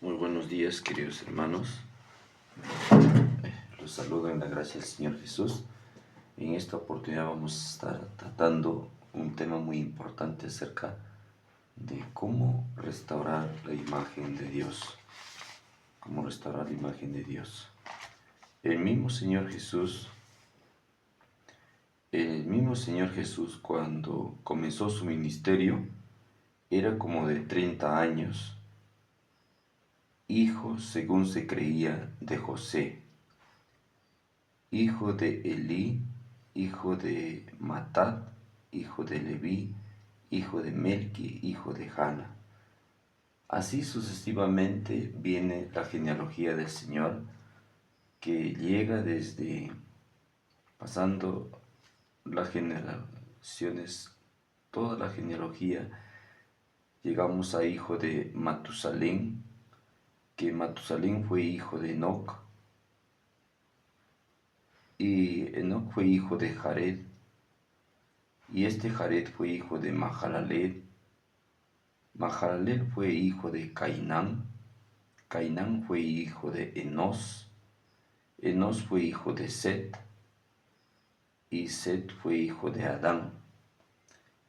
Muy buenos días, queridos hermanos. Los saludo en la gracia del Señor Jesús. En esta oportunidad vamos a estar tratando un tema muy importante acerca de cómo restaurar la imagen de Dios. Cómo restaurar la imagen de Dios. El mismo Señor Jesús, cuando comenzó su ministerio, era como de 30 años, hijo, según se creía, de José, hijo de Elí, hijo de Matat, hijo de Leví, hijo de Melqui, hijo de Jana. Así sucesivamente viene la genealogía del Señor, que llega desde, pasando las generaciones, toda la genealogía, llegamos a hijo de Matusalén, que Matusalén fue hijo de Enoc, y Enoc fue hijo de Jared, y este Jared fue hijo de Mahalalel. Mahalalel fue hijo de Cainán. Cainán fue hijo de Enos. Enos fue hijo de Set. Y Set fue hijo de Adán.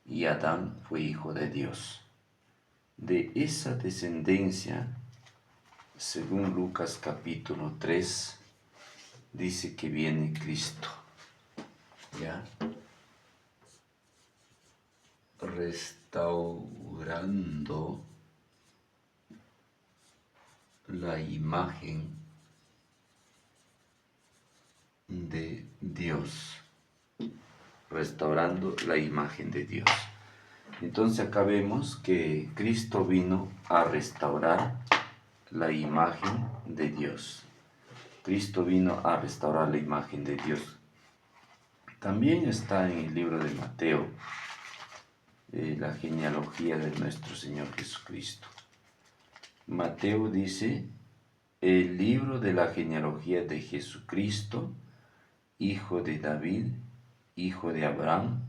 Y Adán fue hijo de Dios. De esa descendencia, según Lucas capítulo 3, dice que viene Cristo. ¿Ya? Restaurando la imagen de Dios. Restaurando la imagen de Dios. Entonces acá vemos que Cristo vino a restaurar la imagen de Dios. Cristo vino a restaurar la imagen de Dios. También está en el libro de Mateo, la genealogía de nuestro Señor Jesucristo. Mateo dice, el libro de la genealogía de Jesucristo, hijo de David, hijo de Abraham.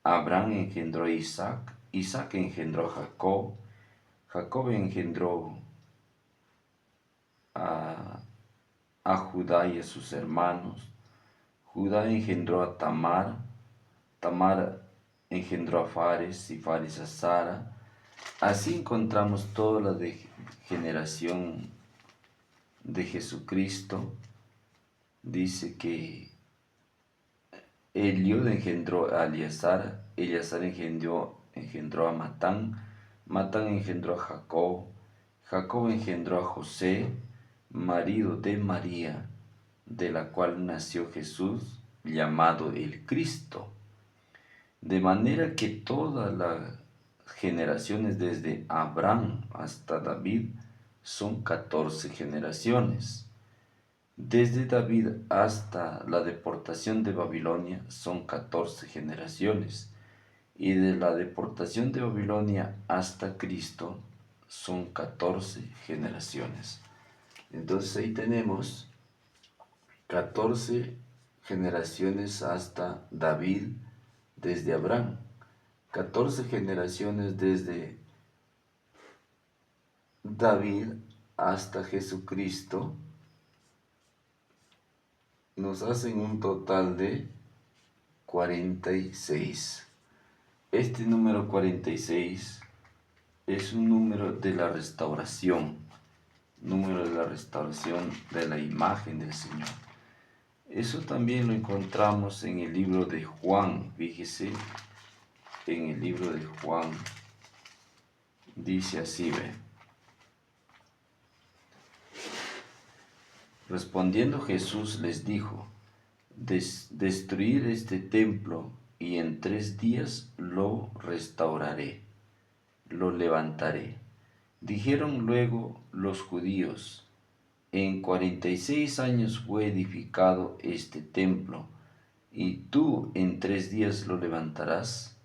Abraham engendró a Isaac, Isaac engendró a Jacob, Jacob engendró a Judá y a sus hermanos, Judá engendró a Tamar, Tamar engendró a Fares y Fares a Sara. Así encontramos toda la generación de Jesucristo. Dice que Eliud engendró a Eleazar, Eleazar engendró a Matán, Matán engendró a Jacob, Jacob engendró a José, marido de María, de la cual nació Jesús, llamado el Cristo. De manera que todas las generaciones desde Abraham hasta David son 14 generaciones. Desde David hasta la deportación de Babilonia son 14 generaciones. Y de la deportación de Babilonia hasta Cristo son 14 generaciones. Entonces ahí tenemos 14 generaciones hasta David desde Abraham. 14 generaciones desde David hasta Jesucristo nos hacen un total de 46. Este número 46 es un número de la restauración, de la imagen del Señor. Eso también lo encontramos en el libro de Juan. Fíjese, en el libro de Juan dice así, ve. Respondiendo Jesús les dijo, destruir este templo y en 3 días lo restauraré, lo levantaré. Dijeron luego los judíos, en 46 años fue edificado este templo, y tú en 3 días lo levantarás.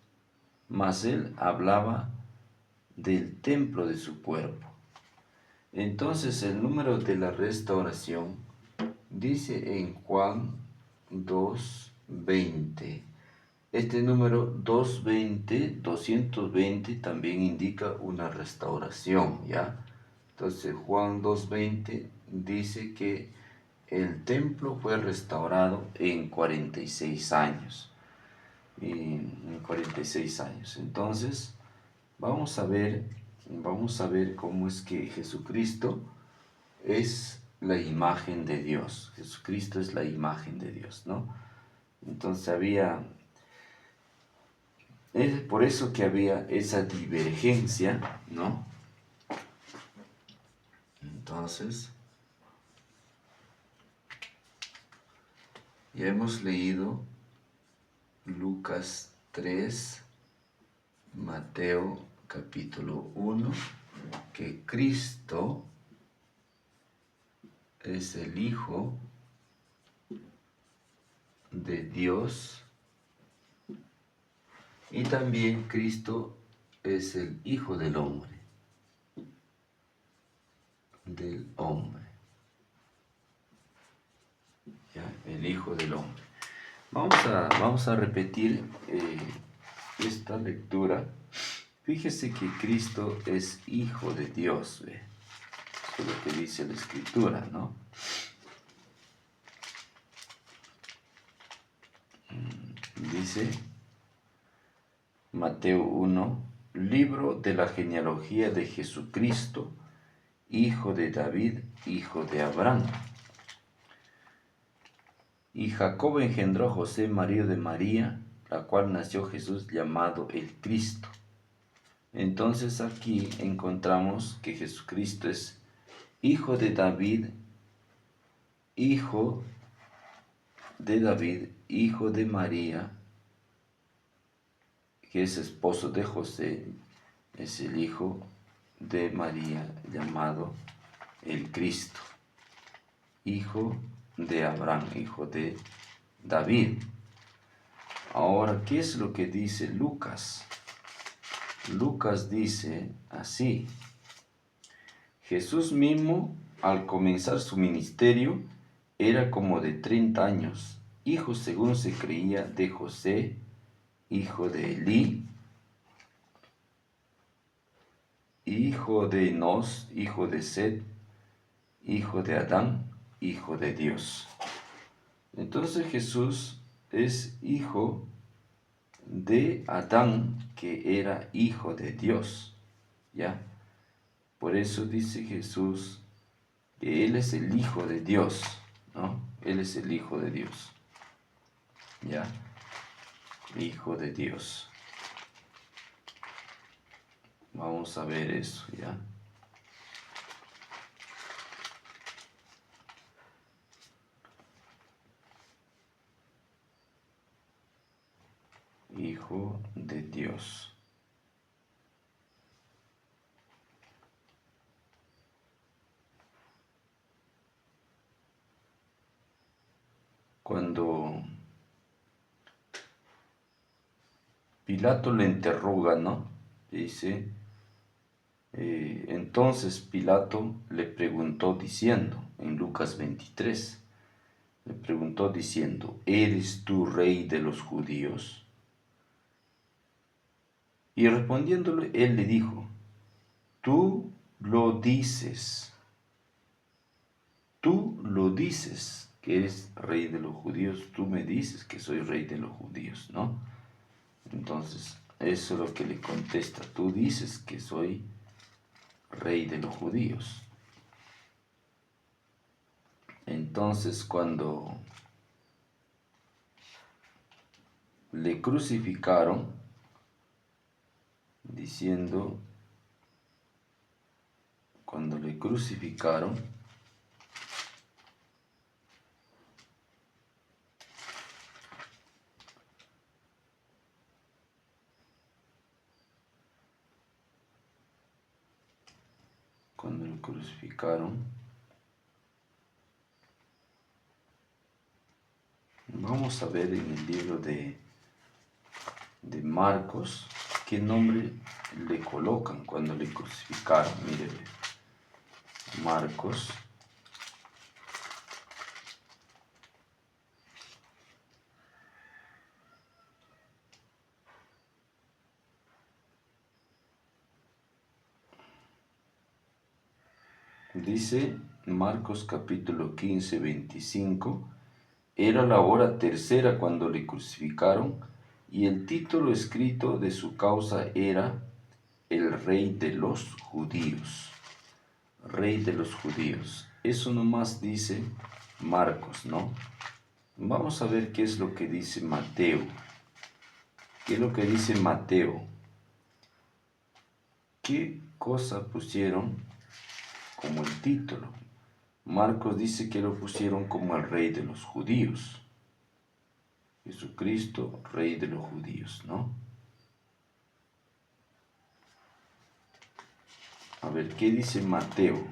Mas él hablaba del templo de su cuerpo. Entonces el número de la restauración dice en Juan 2:20. Este número 220 también indica una restauración, ¿ya? Entonces Juan 2:20 dice que el templo fue restaurado en 46 años. En 46 años. Entonces, vamos a ver cómo es que Jesucristo es la imagen de Dios. Jesucristo es la imagen de Dios, ¿no? Entonces es por eso que había esa divergencia, ¿no? Entonces, ya hemos leído Lucas 3, Mateo capítulo 1, que Cristo es el Hijo de Dios y también Cristo es el Hijo del hombre, ¿ya? El Hijo del hombre. Vamos a repetir esta lectura. Fíjese que Cristo es Hijo de Dios, ¿ve? Eso es lo que dice la Escritura, ¿no? Dice Mateo 1, libro de la genealogía de Jesucristo, hijo de David, hijo de Abraham. Y Jacob engendró a José, marido de María, la cual nació Jesús llamado el Cristo. Entonces aquí encontramos que Jesucristo es hijo de David, hijo de María, que es esposo de José, es el hijo de María llamado el Cristo, hijo de Abraham, hijo de David. Ahora, ¿qué es lo que dice Lucas? Lucas dice así: Jesús mismo, al comenzar su ministerio, era como de 30 años, hijo según se creía de José, hijo de Elí, hijo de Enos, hijo de Set, hijo de Adán, hijo de Dios. Entonces Jesús es hijo de Adán, que era hijo de Dios, ¿ya? Por eso dice Jesús que Él es el Hijo de Dios, ¿no? Él es el Hijo de Dios, ¿ya? Hijo de Dios. Vamos a ver eso, ¿ya? Hijo de Dios. Cuando Pilato le interroga, ¿no? Dice, entonces Pilato le preguntó diciendo, en Lucas 23, le preguntó diciendo, ¿eres tú rey de los judíos? Y respondiéndole, él le dijo, tú lo dices que eres rey de los judíos, tú me dices que soy rey de los judíos, ¿no? Entonces, eso es lo que le contesta, tú dices que soy rey de los judíos. Entonces, cuando le crucificaron, diciendo, cuando le crucificaron, vamos a ver en el libro de Marcos qué nombre le colocan cuando le crucificaron. Mire, Marcos Dice Marcos capítulo 15, 25, era la hora tercera cuando le crucificaron y el título escrito de su causa era el Rey de los Judíos. Rey de los Judíos. Eso nomás dice Marcos, ¿no? Vamos a ver qué es lo que dice Mateo. ¿Qué es lo que dice Mateo? ¿Qué cosa pusieron como el título? Marcos dice que lo pusieron como el Rey de los Judíos. Jesucristo, Rey de los Judíos, ¿no? A ver, ¿qué dice Mateo?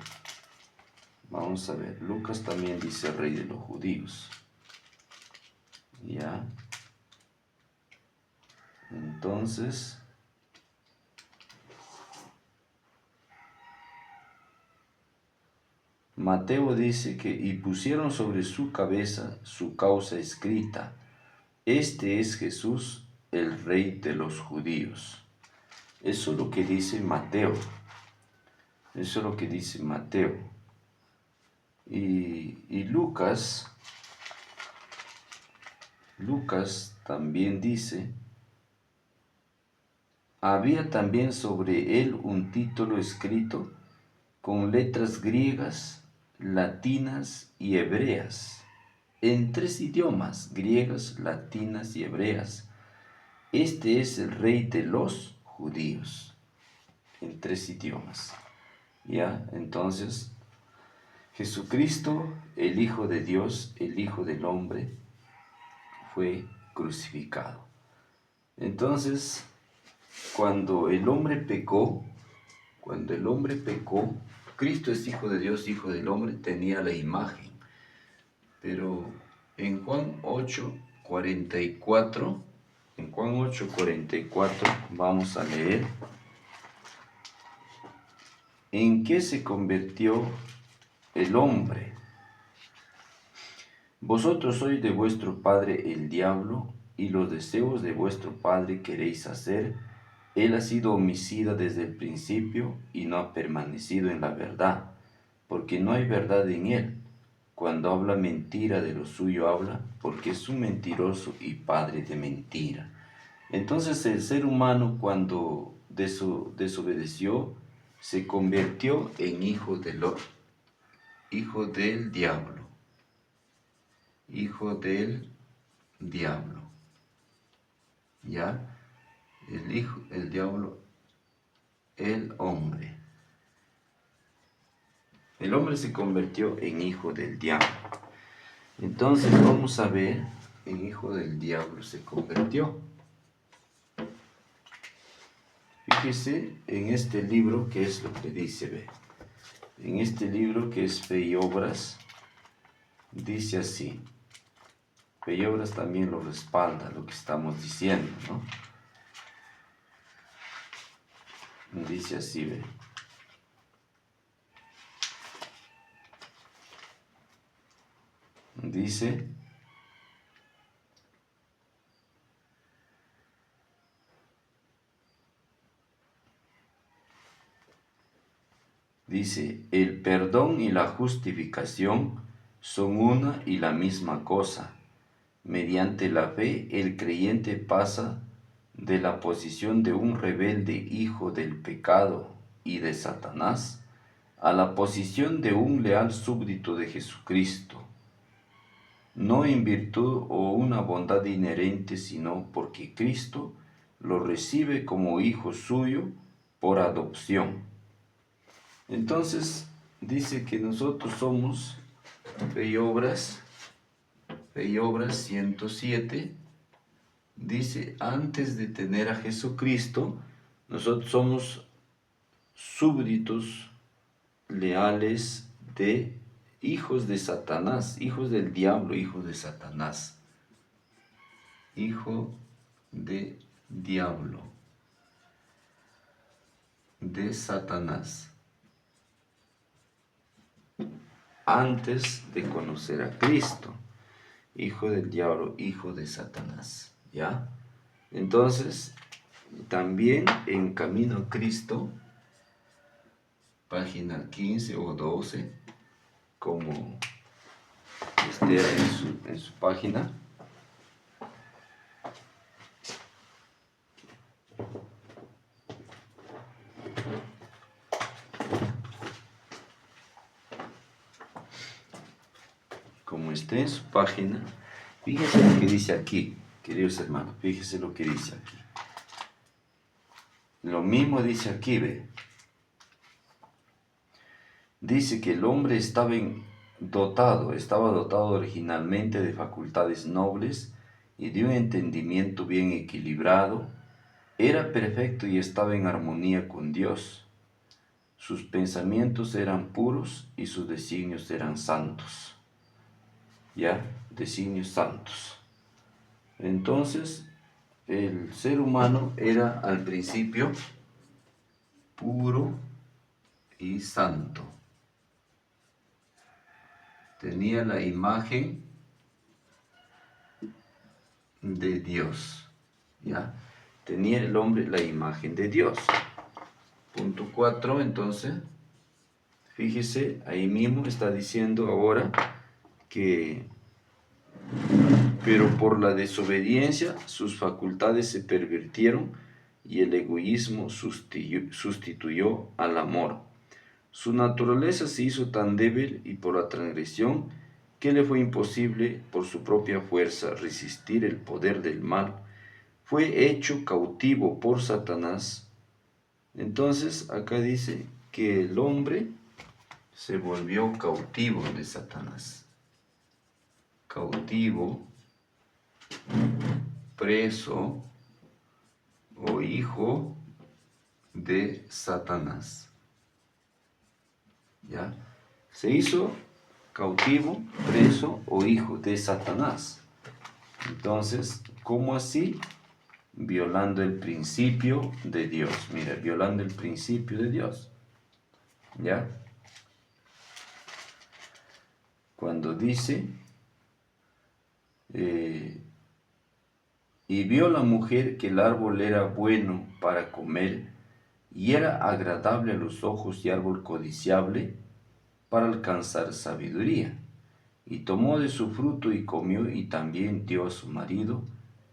Vamos a ver, Lucas también dice Rey de los Judíos. ¿Ya? Entonces, Mateo dice que y pusieron sobre su cabeza su causa escrita. Este es Jesús, el Rey de los Judíos. Eso es lo que dice Mateo. Eso es lo que dice Mateo. Y Lucas también dice, había también sobre él un título escrito con letras griegas, latinas y hebreas, en 3 idiomas, griegas, latinas y hebreas. Este es el Rey de los Judíos, en 3 idiomas. ¿Ya? Entonces, Jesucristo, el Hijo de Dios, el Hijo del Hombre, fue crucificado. Entonces, cuando el hombre pecó, Cristo es Hijo de Dios, Hijo del Hombre, tenía la imagen. Pero en Juan 8:44, vamos a leer en qué se convirtió el hombre. Vosotros sois de vuestro padre el diablo, y los deseos de vuestro padre queréis hacer. Él ha sido homicida desde el principio y no ha permanecido en la verdad, porque no hay verdad en él. Cuando habla mentira, de lo suyo habla, porque es un mentiroso y padre de mentira. Entonces el ser humano, cuando desobedeció, se convirtió en hijo del diablo. Hijo del diablo. ¿Ya? El diablo, el hombre. El hombre se convirtió en hijo del diablo. Entonces vamos a ver, en hijo del diablo se convirtió. Fíjese en este libro qué es lo que dice, ve. En este libro que es Fe y Obras, dice así. Fe y Obras también lo respalda, lo que estamos diciendo, ¿no? Dice así, ve. Dice, el perdón y la justificación son una y la misma cosa. Mediante la fe, el creyente pasa de la posición de un rebelde hijo del pecado y de Satanás a la posición de un leal súbdito de Jesucristo, no en virtud o una bondad inherente, sino porque Cristo lo recibe como hijo suyo por adopción. Entonces dice que nosotros somos Fe y Obras 107, dice, antes de tener a Jesucristo, nosotros somos súbditos leales de hijos de Satanás, hijos del diablo, hijos de Satanás. Hijo de diablo, de Satanás. Antes de conocer a Cristo, hijo del diablo, hijo de Satanás, ¿ya? Entonces, también en camino a Cristo, página 15 o 12, como esté en su página. Como esté en su página, fíjese lo que dice aquí, queridos hermanos, fíjese lo que dice aquí. Lo mismo dice aquí, ve. Dice que el hombre estaba dotado originalmente de facultades nobles y de un entendimiento bien equilibrado. Era perfecto y estaba en armonía con Dios. Sus pensamientos eran puros y sus designios eran santos. ¿Ya? Designios santos. Entonces, el ser humano era al principio puro y santo. Tenía la imagen de Dios. ¿Ya? Tenía el hombre la imagen de Dios. Punto 4, entonces, fíjese, ahí mismo está diciendo ahora que, pero por la desobediencia sus facultades se pervirtieron y el egoísmo sustituyó al amor. Su naturaleza se hizo tan débil y por la transgresión que le fue imposible por su propia fuerza resistir el poder del mal. Fue hecho cautivo por Satanás. Entonces acá dice que el hombre se volvió cautivo de Satanás. Cautivo, preso o hijo de Satanás. ¿Ya? Se hizo cautivo, preso o hijo de Satanás. Entonces, ¿cómo así? Violando el principio de Dios. Mira, violando el principio de Dios. ¿Ya? Cuando dice, y vio la mujer que el árbol era bueno para comer, y era agradable a los ojos y árbol codiciable para alcanzar sabiduría. Y tomó de su fruto y comió, y también dio a su marido,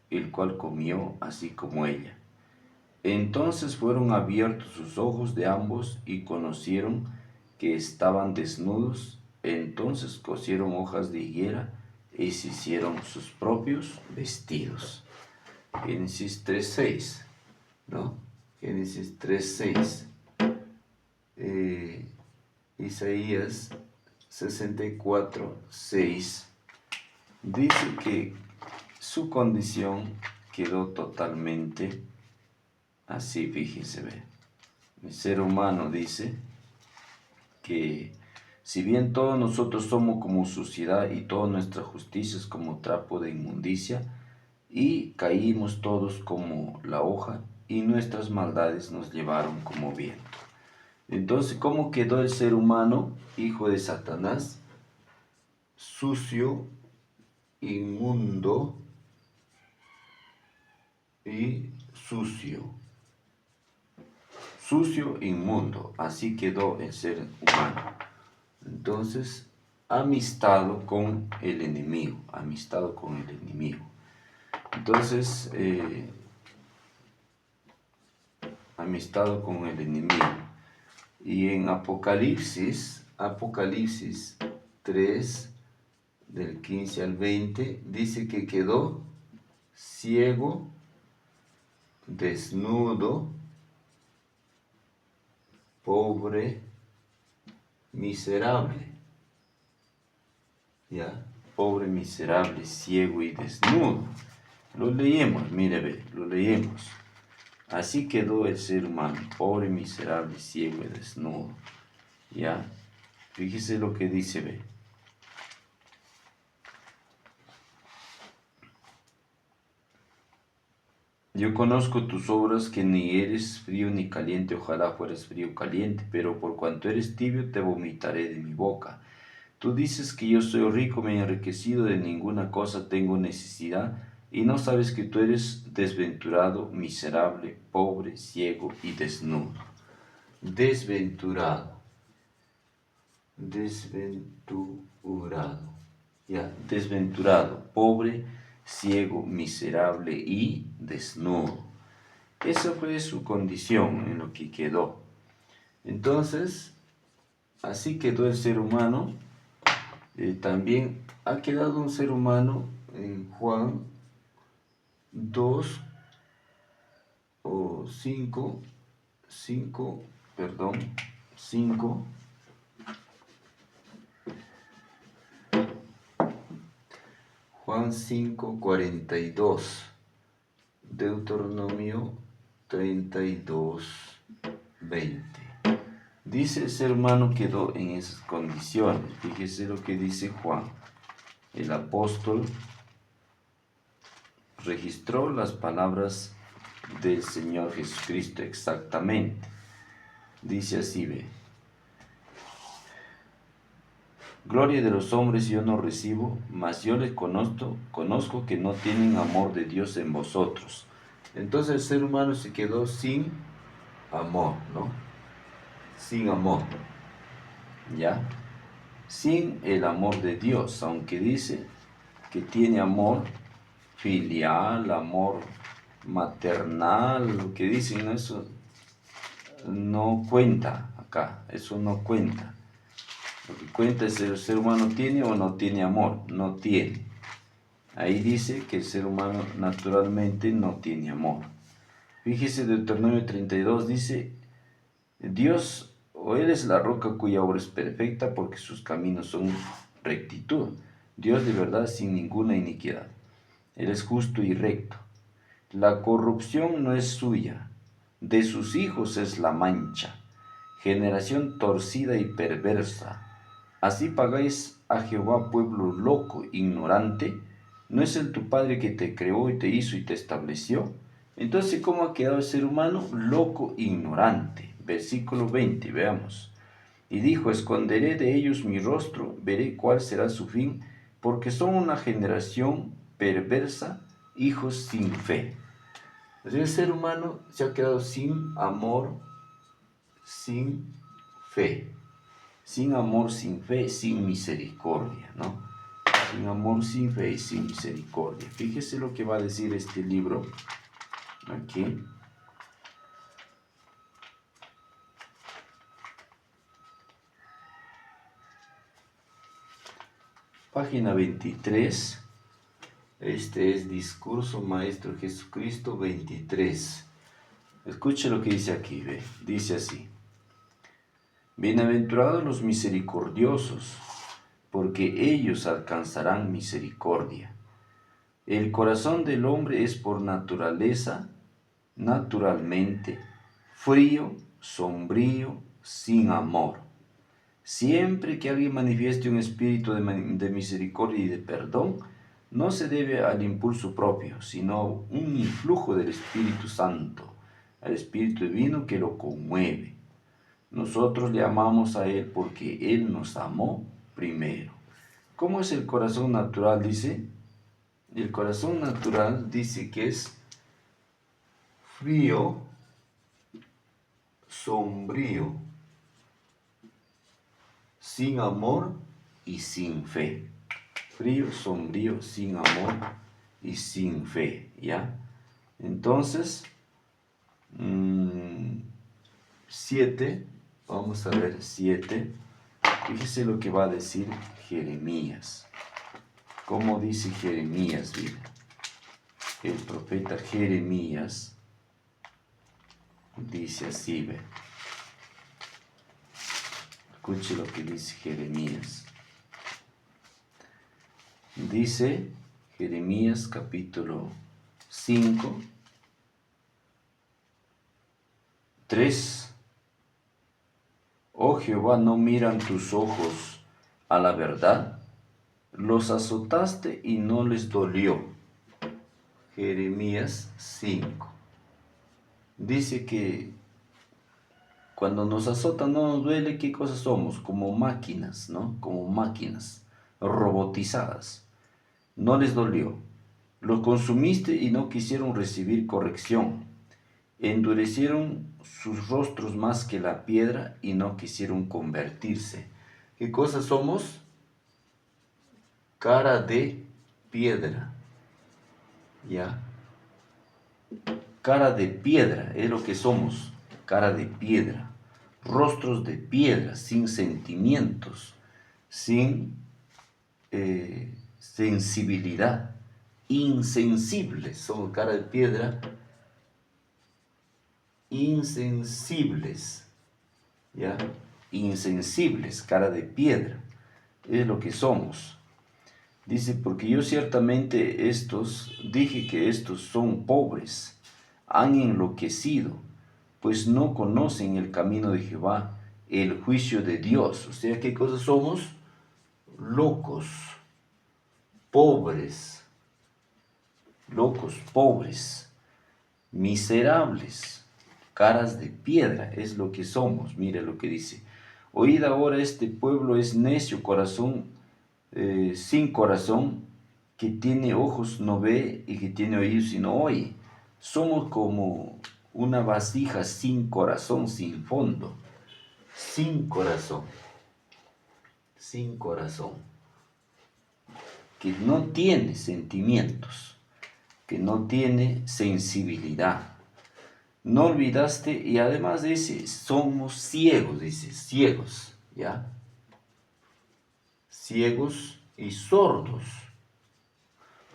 el cual comió así como ella. Entonces fueron abiertos sus ojos de ambos y conocieron que estaban desnudos. Entonces cosieron hojas de higuera y se hicieron sus propios vestidos. Génesis 3:6, ¿no? Génesis 3:6. Isaías 64:6 dice que su condición quedó totalmente así, fíjense, ve. El ser humano dice que si bien todos nosotros somos como suciedad y toda nuestra justicia es como trapo de inmundicia, y caímos todos como la hoja y nuestras maldades nos llevaron como viento. Entonces, ¿cómo quedó el ser humano, hijo de Satanás? Sucio, inmundo y sucio. Sucio, inmundo. Así quedó el ser humano. Entonces, amistado con el enemigo. Amistado con el enemigo. Entonces, amistado con el enemigo. Y en Apocalipsis 3, del 15 al 20, dice que quedó ciego, desnudo, pobre, miserable. ¿Ya? Pobre, miserable, ciego y desnudo. Lo leemos, mire, ve, lo leemos. Así quedó el ser humano, pobre, miserable, ciego y desnudo. ¿Ya? Fíjese lo que dice, ve. Yo conozco tus obras, que ni eres frío ni caliente, ojalá fueras frío o caliente, pero por cuanto eres tibio te vomitaré de mi boca. Tú dices que yo soy rico, me he enriquecido, de ninguna cosa tengo necesidad, y no sabes que tú eres desventurado, miserable, pobre, ciego y desnudo. Desventurado. desventurado. Ya, desventurado, pobre, ciego, miserable y desnudo. Esa fue su condición en lo que quedó. Entonces, así quedó el ser humano. También ha quedado un ser humano en Juan 2 o 5, 5, perdón, 5, Juan 5, 42, Deuteronomio 32, 20. Dice el ser humano quedó en esas condiciones. Fíjese lo que dice Juan. El apóstol registró las palabras del Señor Jesucristo exactamente. Dice así, ve. Gloria de los hombres yo no recibo, mas yo les conozco que no tienen amor de Dios en vosotros. Entonces el ser humano se quedó sin amor, ¿no? Sin amor, ¿ya? Sin el amor de Dios, aunque dice que tiene amor filial, amor maternal, lo que dicen, eso no cuenta acá, eso no cuenta. Lo que cuenta es si el ser humano tiene o no tiene amor, no tiene. Ahí dice que el ser humano naturalmente no tiene amor. Fíjese, Deuteronomio 32 dice, Dios o Él es la roca cuya obra es perfecta porque sus caminos son rectitud. Dios de verdad sin ninguna iniquidad. Él es justo y recto. La corrupción no es suya, de sus hijos es la mancha. Generación torcida y perversa. Así pagáis a Jehová, pueblo loco, ignorante. ¿No es Él tu Padre que te creó y te hizo y te estableció? Entonces, ¿cómo ha quedado el ser humano? Loco, ignorante. Versículo 20, veamos. Y dijo, esconderé de ellos mi rostro, veré cuál será su fin, porque son una generación perversa, hijos sin fe. Entonces, el ser humano se ha quedado sin amor, sin fe. Sin amor, sin fe, sin misericordia, ¿no? Sin amor, sin fe y sin misericordia. Fíjese lo que va a decir este libro aquí. Página 23. Este es Discurso Maestro Jesucristo 23. Escuche lo que dice aquí, ve. Dice así. Bienaventurados los misericordiosos, porque ellos alcanzarán misericordia. El corazón del hombre es por naturaleza, naturalmente, frío, sombrío, sin amor. Siempre que alguien manifieste un espíritu de misericordia y de perdón, no se debe al impulso propio, sino un influjo del Espíritu Santo, al Espíritu Divino que lo conmueve. Nosotros le amamos a Él porque Él nos amó primero. ¿Cómo es el corazón natural? Dice. El corazón natural dice que es frío, sombrío, sin amor y sin fe. Frío, sombrío, sin amor y sin fe, ¿ya? Entonces, 7, vamos a ver 7. Fíjese lo que va a decir Jeremías. ¿Cómo dice Jeremías? Mira. El profeta Jeremías dice así, ve. Escuche lo que dice Jeremías. Dice Jeremías capítulo 5, 3. Oh Jehová, ¿no miran tus ojos a la verdad? Los azotaste y no les dolió. Jeremías 5. Dice que cuando nos azotan no nos duele. ¿Qué cosas somos? Como máquinas, ¿no? Como máquinas robotizadas. No les dolió. Los consumiste y no quisieron recibir corrección. Endurecieron sus rostros más que la piedra y no quisieron convertirse. ¿Qué cosa somos? Cara de piedra. ¿Ya? Cara de piedra es lo que somos. Cara de piedra. Rostros de piedra, sin sentimientos, sin sensibilidad. Insensibles. Somos cara de piedra. Insensibles. ¿Ya? Insensibles, cara de piedra. Es lo que somos. Dice, porque yo ciertamente dije que estos son pobres, han enloquecido, pues no conocen el camino de Jehová, el juicio de Dios. O sea, ¿qué cosas somos? Locos, pobres, pobres, miserables, caras de piedra, es lo que somos. Mire lo que dice. Oíd ahora, este pueblo es necio, sin corazón, que tiene ojos no ve y que tiene oídos y no oye. Somos como una vasija sin corazón, sin fondo, sin corazón, que no tiene sentimientos, que no tiene sensibilidad. No olvidaste, y además dice, somos ciegos, dice, ciegos, ¿ya? Ciegos y sordos.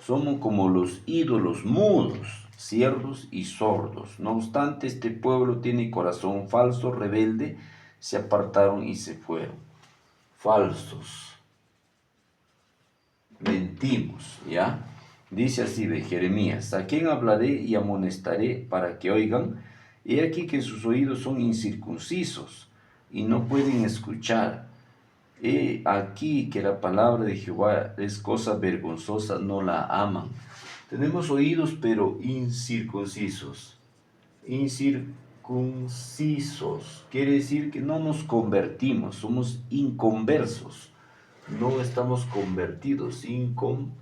Somos como los ídolos mudos, cierdos y sordos. No obstante, este pueblo tiene corazón falso, rebelde, se apartaron y se fueron. Falsos. Mentimos, ¿ya? Dice así de Jeremías, ¿a quién hablaré y amonestaré para que oigan? He aquí que sus oídos son incircuncisos y no pueden escuchar. He aquí que la palabra de Jehová es cosa vergonzosa, no la aman. Tenemos oídos pero incircuncisos. Incircuncisos quiere decir que no nos convertimos, somos inconversos. No estamos convertidos, inconversos.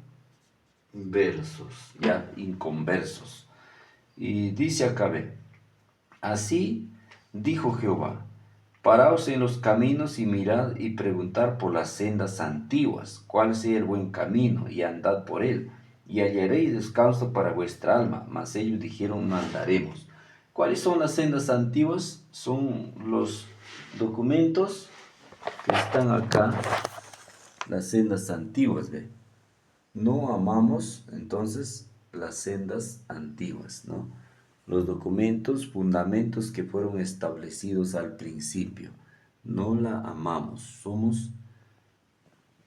Y dice acá, ve, así dijo Jehová, paraos en los caminos y mirad y preguntad por las sendas antiguas, cuál sea el buen camino, y andad por él, y hallaréis descanso para vuestra alma. Mas ellos dijeron, no andaremos. ¿Cuáles son las sendas antiguas? Son los documentos que están acá, las sendas antiguas, ¿ve? No amamos entonces las sendas antiguas, ¿no? Los documentos, fundamentos que fueron establecidos al principio. No la amamos, somos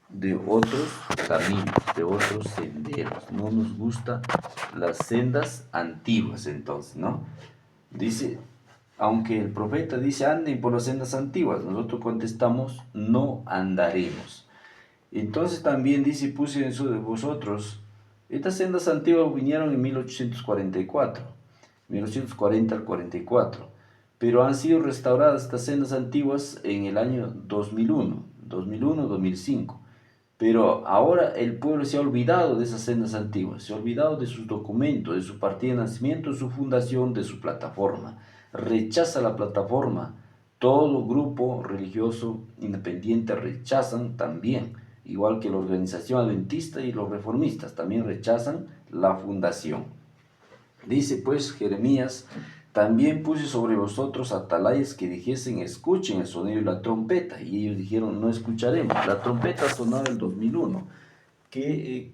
de otros caminos, de otros senderos. No nos gustan las sendas antiguas, entonces, ¿no? Dice, aunque el profeta dice, anden por las sendas antiguas, nosotros contestamos, no andaremos. Entonces también dice, puse en de vosotros, estas sendas antiguas vinieron en 1844, 1840 al 44, pero han sido restauradas estas sendas antiguas en el año 2001, 2005. Pero ahora el pueblo se ha olvidado de esas sendas antiguas, se ha olvidado de sus documentos, de su partida de nacimiento, de su fundación, de su plataforma. Rechaza la plataforma. Todo grupo religioso independiente rechazan también, igual que la organización adventista y los reformistas, también rechazan la fundación. Dice pues Jeremías, también puse sobre vosotros atalayas que dijesen, escuchen el sonido de la trompeta. Y ellos dijeron, no escucharemos. La trompeta sonaba en el 2001. ¿Qué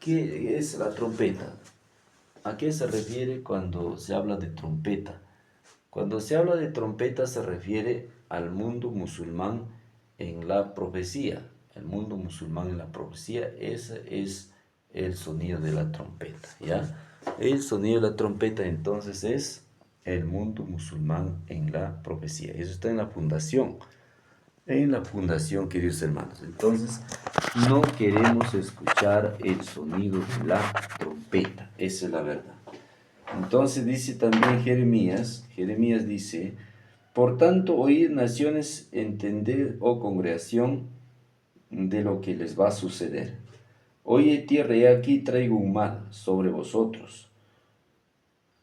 es la trompeta? ¿A qué se refiere cuando se habla de trompeta? Cuando se habla de trompeta se refiere al mundo musulmán en la profecía. El mundo musulmán en la profecía, ese es el sonido de la trompeta, ¿ya? El sonido de la trompeta entonces es el mundo musulmán en la profecía. Eso está en la fundación. En la fundación, queridos hermanos. Entonces, no queremos escuchar el sonido de la trompeta. Esa es la verdad. Entonces dice también Jeremías dice, por tanto, oíd naciones, entended, oh congregación, de lo que les va a suceder. Oye tierra, y aquí traigo un mal sobre vosotros,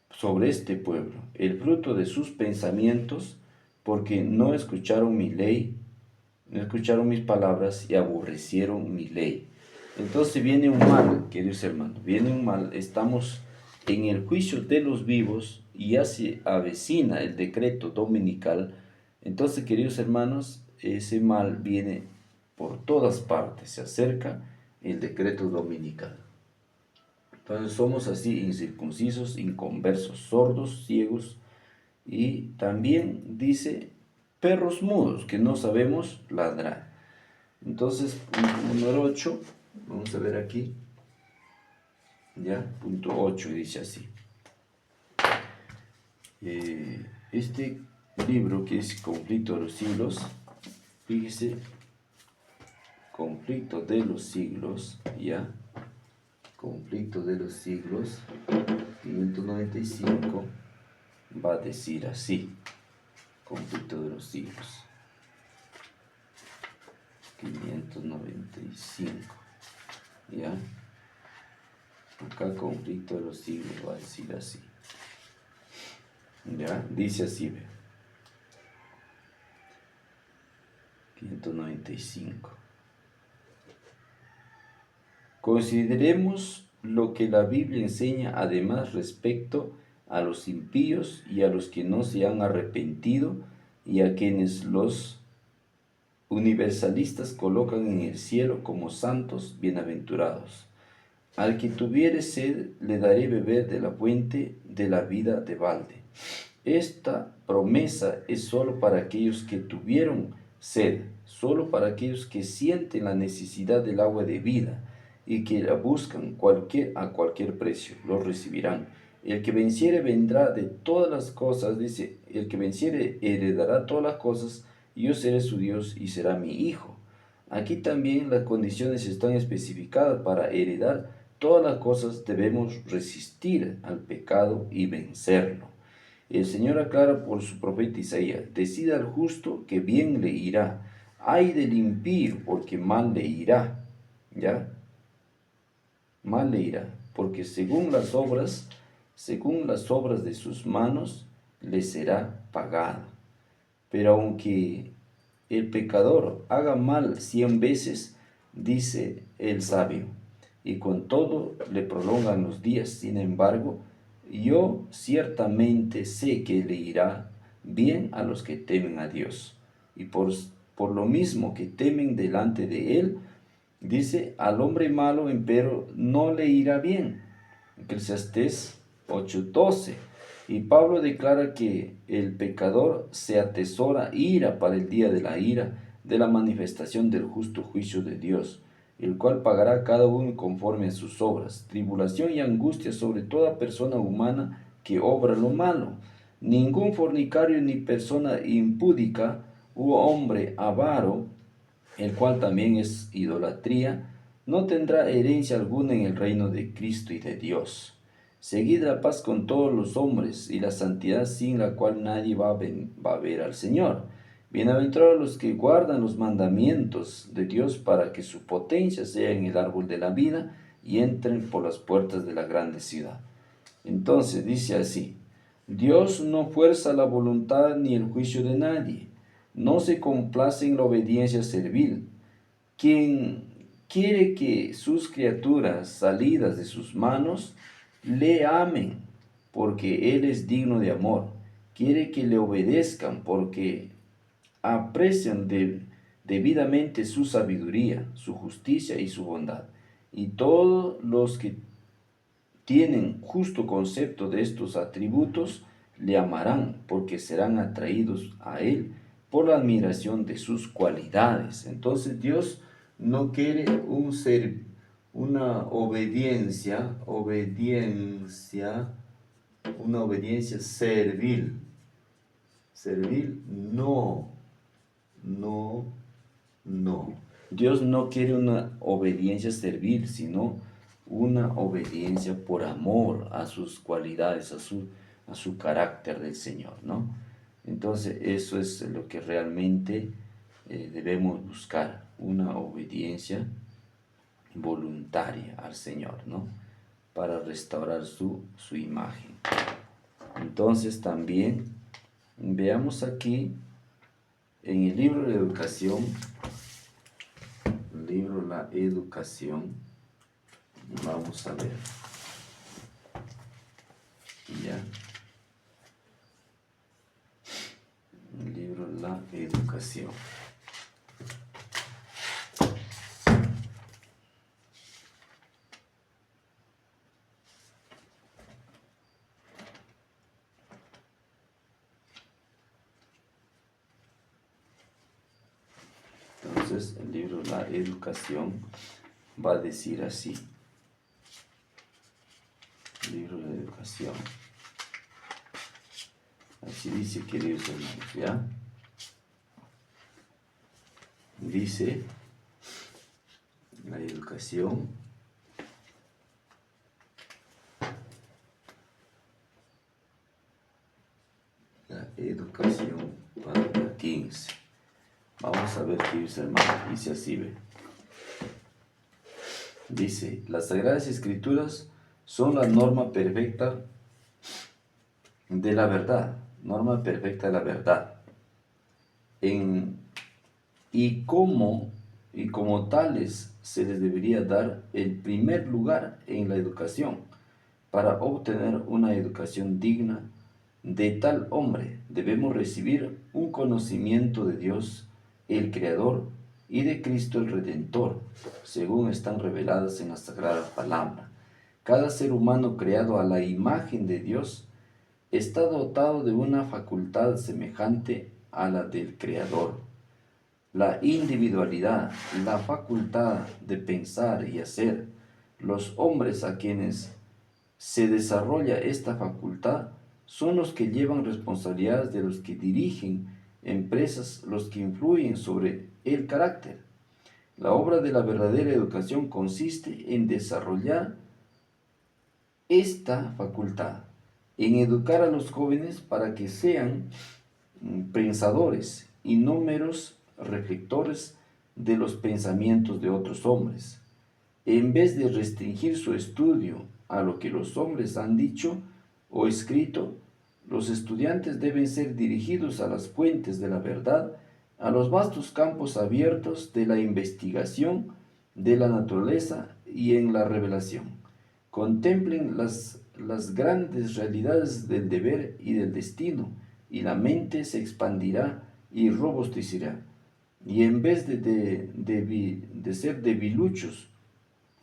sobre este pueblo, el fruto de sus pensamientos, porque no escucharon mi ley, no escucharon mis palabras y aborrecieron mi ley. Entonces viene un mal, queridos hermanos, viene un mal. Estamos en el juicio de los vivos y ya se avecina el decreto dominical. Entonces, queridos hermanos, ese mal viene por todas partes, se acerca el decreto dominical. Entonces somos así incircuncisos, inconversos, sordos, ciegos y también dice perros mudos que no sabemos ladrar. Entonces, punto número 8, vamos a ver aquí, ya, punto 8 dice así. Este libro que es Conflicto de los Siglos, fíjese, Conflicto de los Siglos, ya, Conflicto de los Siglos, 595, va a decir así, Conflicto de los Siglos, 595, ya, acá Conflicto de los Siglos va a decir así, ya, dice así, ve, 595. Consideremos lo que la Biblia enseña además respecto a los impíos y a los que no se han arrepentido y a quienes los universalistas colocan en el cielo como santos bienaventurados. Al que tuviere sed le daré beber de la fuente de la vida de balde. Esta promesa es solo para aquellos que tuvieron sed, solo para aquellos que sienten la necesidad del agua de vida y que la buscan a cualquier precio, lo recibirán. El que venciere vendrá de todas las cosas, dice, el que venciere heredará todas las cosas, y yo seré su Dios y será mi hijo. Aquí también las condiciones están especificadas. Para heredar todas las cosas debemos resistir al pecado y vencerlo. El Señor aclara por su profeta Isaías: decida al justo que bien le irá, ay del impío porque mal le irá, ¿ya? Mal le irá, porque según las obras de sus manos le será pagado. Pero aunque el pecador haga mal 100 veces, dice el sabio, y con todo le prolongan los días, sin embargo, yo ciertamente sé que le irá bien a los que temen a Dios, y por lo mismo que temen delante de él, dice, al hombre malo, empero, no le irá bien. Eclesiastés 8:12. Y Pablo declara que el pecador se atesora ira para el día de la ira, de la manifestación del justo juicio de Dios, el cual pagará a cada uno conforme a sus obras. Tribulación y angustia sobre toda persona humana que obra lo malo. Ningún fornicario ni persona impúdica u hombre avaro, el cual también es idolatría, no tendrá herencia alguna en el reino de Cristo y de Dios. Seguid la paz con todos los hombres y la santidad, sin la cual nadie va a ver al Señor. Bienaventurados los que guardan los mandamientos de Dios, para que su potencia sea en el árbol de la vida y entren por las puertas de la grande ciudad. Entonces dice así: Dios no fuerza la voluntad ni el juicio de nadie, no se complace en la obediencia servil. Quien quiere que sus criaturas salidas de sus manos le amen, porque Él es digno de amor. Quiere que le obedezcan, porque aprecian debidamente su sabiduría, su justicia y su bondad. Y todos los que tienen justo concepto de estos atributos le amarán, porque serán atraídos a Él por la admiración de sus cualidades. Entonces Dios no quiere una obediencia servil. Servil, no. Dios no quiere una obediencia servil, sino una obediencia por amor a sus cualidades, a su carácter del Señor, ¿no? Entonces eso es lo que realmente debemos buscar, una obediencia voluntaria al Señor, ¿no? Para restaurar su imagen. Entonces también veamos aquí en el libro de educación, libro La Educación. Vamos a ver. Ya. El libro La Educación. Entonces, el libro La Educación va a decir así. Libro de Educación. Así dice, queridos hermanos, ¿ya? Dice, la educación página 15. Vamos a ver, queridos hermanos, dice así, ve. Dice, las Sagradas Escrituras son la norma perfecta de la verdad, norma perfecta de la verdad. Y como tales se les debería dar el primer lugar en la educación. Para obtener una educación digna de tal hombre, debemos recibir un conocimiento de Dios, el Creador, y de Cristo el Redentor, según están reveladas en la Sagrada Palabra. Cada ser humano creado a la imagen de Dios está dotado de una facultad semejante a la del Creador. La individualidad, la facultad de pensar y hacer. Los hombres a quienes se desarrolla esta facultad son los que llevan responsabilidades, de los que dirigen empresas, los que influyen sobre el carácter. La obra de la verdadera educación consiste en desarrollar esta facultad, en educar a los jóvenes para que sean pensadores y no meros reflectores de los pensamientos de otros hombres. En vez de restringir su estudio a lo que los hombres han dicho o escrito, los estudiantes deben ser dirigidos a las fuentes de la verdad, a los vastos campos abiertos de la investigación de la naturaleza y en la revelación. Contemplen las grandes realidades del deber y del destino, y la mente se expandirá y robustecerá. Y en vez de ser debiluchos,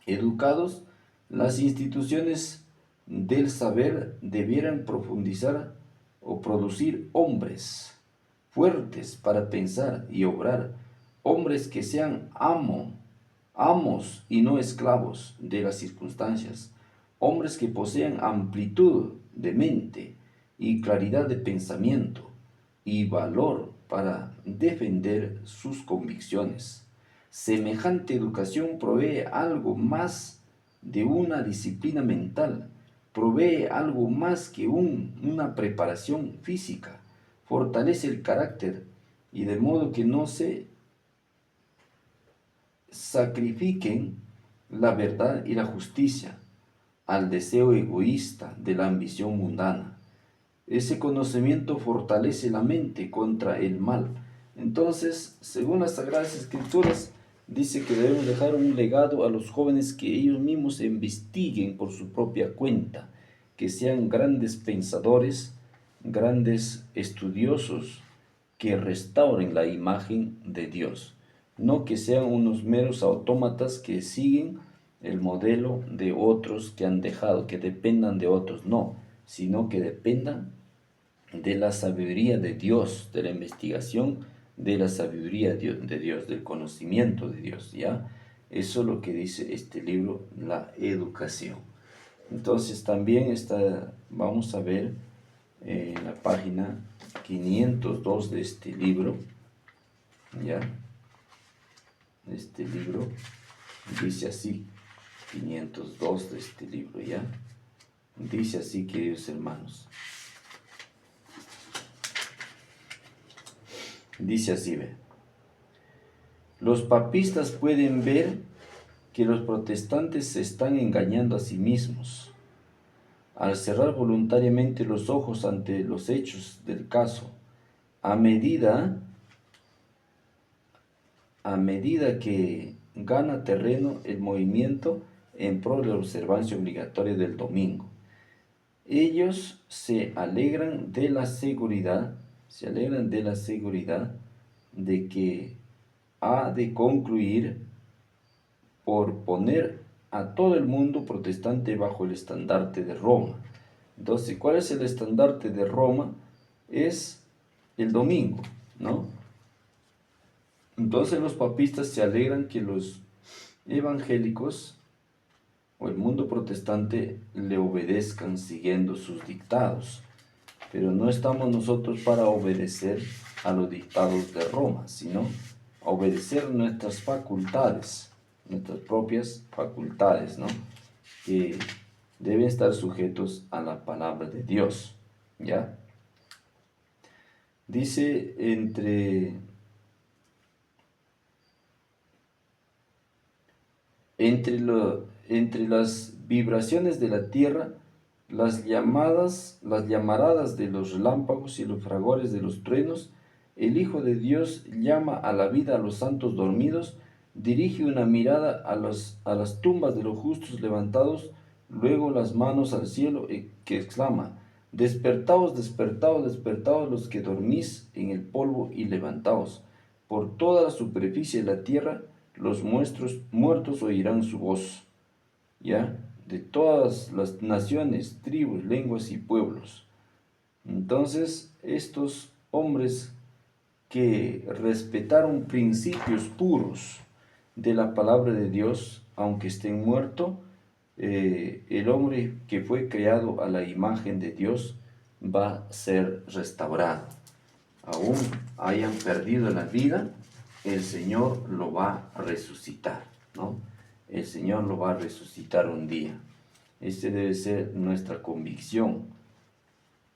educados, las instituciones del saber debieran profundizar o producir hombres fuertes para pensar y obrar, hombres que sean amos y no esclavos de las circunstancias, hombres que posean amplitud de mente y claridad de pensamiento y valor para defender sus convicciones. Semejante educación provee algo más de una disciplina mental, provee algo más que una preparación física, fortalece el carácter y de modo que no se sacrifiquen la verdad y la justicia al deseo egoísta de la ambición mundana. Ese conocimiento fortalece la mente contra el mal. Entonces, según las Sagradas Escrituras, dice que debemos dejar un legado a los jóvenes, que ellos mismos investiguen por su propia cuenta, que sean grandes pensadores, grandes estudiosos, que restauren la imagen de Dios, no que sean unos meros autómatas que siguen el modelo de otros que han dejado, que dependan de otros, no, sino que dependan de la sabiduría de Dios, de la investigación de la sabiduría de Dios, del conocimiento de Dios, ¿ya? Eso es lo que dice este libro, La Educación. Entonces también vamos a ver en la página 502 de este libro, ¿ya? Este libro dice así, 502 de este libro, ¿ya? Dice así, queridos hermanos. Dice así, ve. Los papistas pueden ver que los protestantes se están engañando a sí mismos al cerrar voluntariamente los ojos ante los hechos del caso, a medida que gana terreno el movimiento en pro de la observancia obligatoria del domingo. Ellos se alegran de la seguridad de que ha de concluir por poner a todo el mundo protestante bajo el estandarte de Roma. Entonces, ¿cuál es el estandarte de Roma? Es el domingo, ¿no? Entonces los papistas se alegran que los evangélicos o el mundo protestante le obedezcan siguiendo sus dictados. Pero no estamos nosotros para obedecer a los dictados de Roma, sino a obedecer nuestras facultades, nuestras propias facultades, ¿no? Que deben estar sujetos a la palabra de Dios, ¿ya? Dice entre las vibraciones de la tierra, las llamaradas de los relámpagos y los fragores de los truenos, el Hijo de Dios llama a la vida a los santos dormidos, dirige una mirada a las tumbas de los justos levantados, luego las manos al cielo, que exclama: despertaos, despertaos, despertaos los que dormís en el polvo, y levantaos. Por toda la superficie de la tierra los muertos oirán su voz, ¿ya? De todas las naciones, tribus, lenguas y pueblos. Entonces, estos hombres que respetaron principios puros de la palabra de Dios, aunque estén muertos, el hombre que fue creado a la imagen de Dios va a ser restaurado. Aún hayan perdido la vida, el Señor lo va a resucitar, ¿no? El Señor lo va a resucitar un día. Esta debe ser nuestra convicción,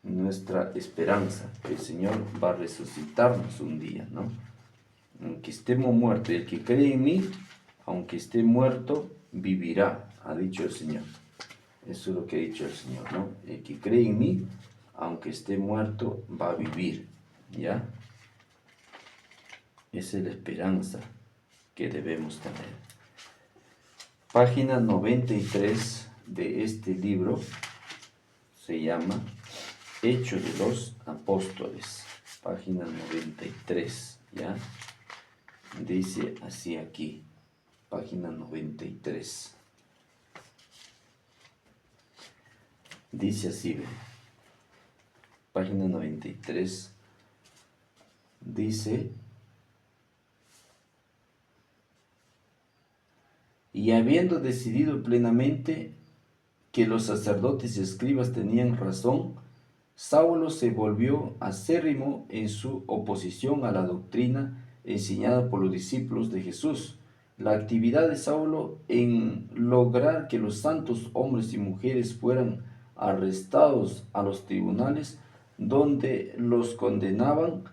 nuestra esperanza, que el Señor va a resucitarnos un día, ¿no? Aunque estemos muertos, el que cree en mí, aunque esté muerto, vivirá, ha dicho el Señor. Eso es lo que ha dicho el Señor, ¿no? El que cree en mí, aunque esté muerto, va a vivir, ¿ya? Esa es la esperanza que debemos tener. Página 93 de este libro se llama Hechos de los Apóstoles. Página 93, ¿ya? Dice así aquí, página 93. Dice así, página 93, dice: y habiendo decidido plenamente que los sacerdotes y escribas tenían razón, Saulo se volvió acérrimo en su oposición a la doctrina enseñada por los discípulos de Jesús. La actividad de Saulo en lograr que los santos hombres y mujeres fueran arrestados a los tribunales, donde los condenaban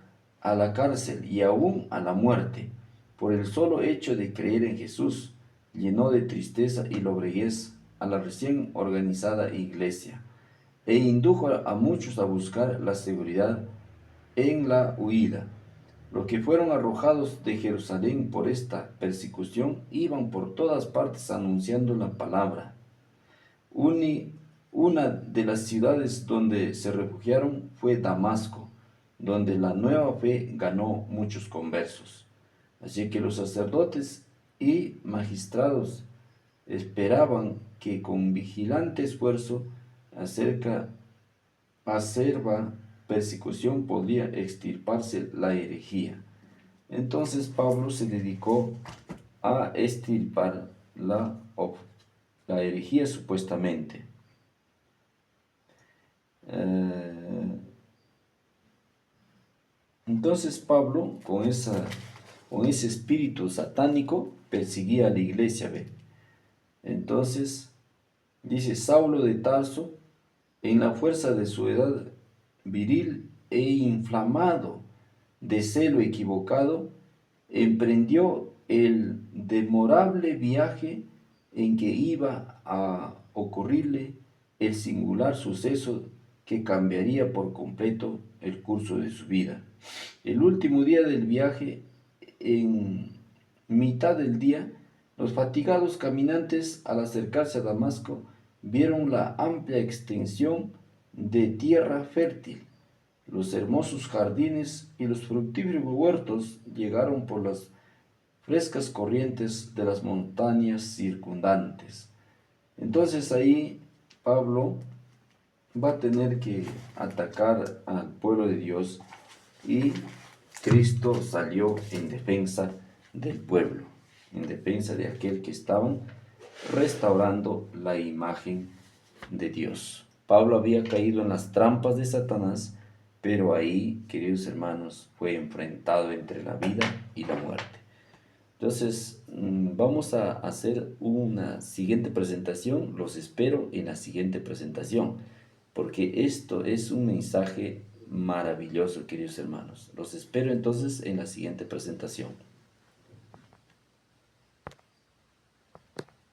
a la cárcel y aún a la muerte, por el solo hecho de creer en Jesús, llenó de tristeza y lobreguez a la recién organizada iglesia, e indujo a muchos a buscar la seguridad en la huida. Los que fueron arrojados de Jerusalén por esta persecución iban por todas partes anunciando la palabra. Una de las ciudades donde se refugiaron fue Damasco, donde la nueva fe ganó muchos conversos. Así que los sacerdotes y magistrados esperaban que con vigilante esfuerzo acerba persecución podría extirparse la herejía. Entonces Pablo se dedicó a extirpar la herejía supuestamente. Entonces Pablo, con ese espíritu satánico, perseguía a la iglesia, ¿ve? Entonces, dice: Saulo de Tarso, en la fuerza de su edad viril e inflamado de celo equivocado, emprendió el demorable viaje en que iba a ocurrirle el singular suceso que cambiaría por completo el curso de su vida. El último día del viaje, en mitad del día, Los fatigados caminantes, al acercarse a Damasco, vieron la amplia extensión de tierra fértil, los hermosos jardines y los fructíferos huertos llegaron por las frescas corrientes de las montañas circundantes. Entonces ahí Pablo va a tener que atacar al pueblo de Dios y Cristo salió en defensa del pueblo, en defensa de aquel que estaban restaurando la imagen de Dios. Pablo había caído en las trampas de Satanás, pero ahí, queridos hermanos, fue enfrentado entre la vida y la muerte. Entonces, vamos a hacer una siguiente presentación. Los espero en la siguiente presentación, porque esto es un mensaje maravilloso, queridos hermanos. Los espero entonces en la siguiente presentación.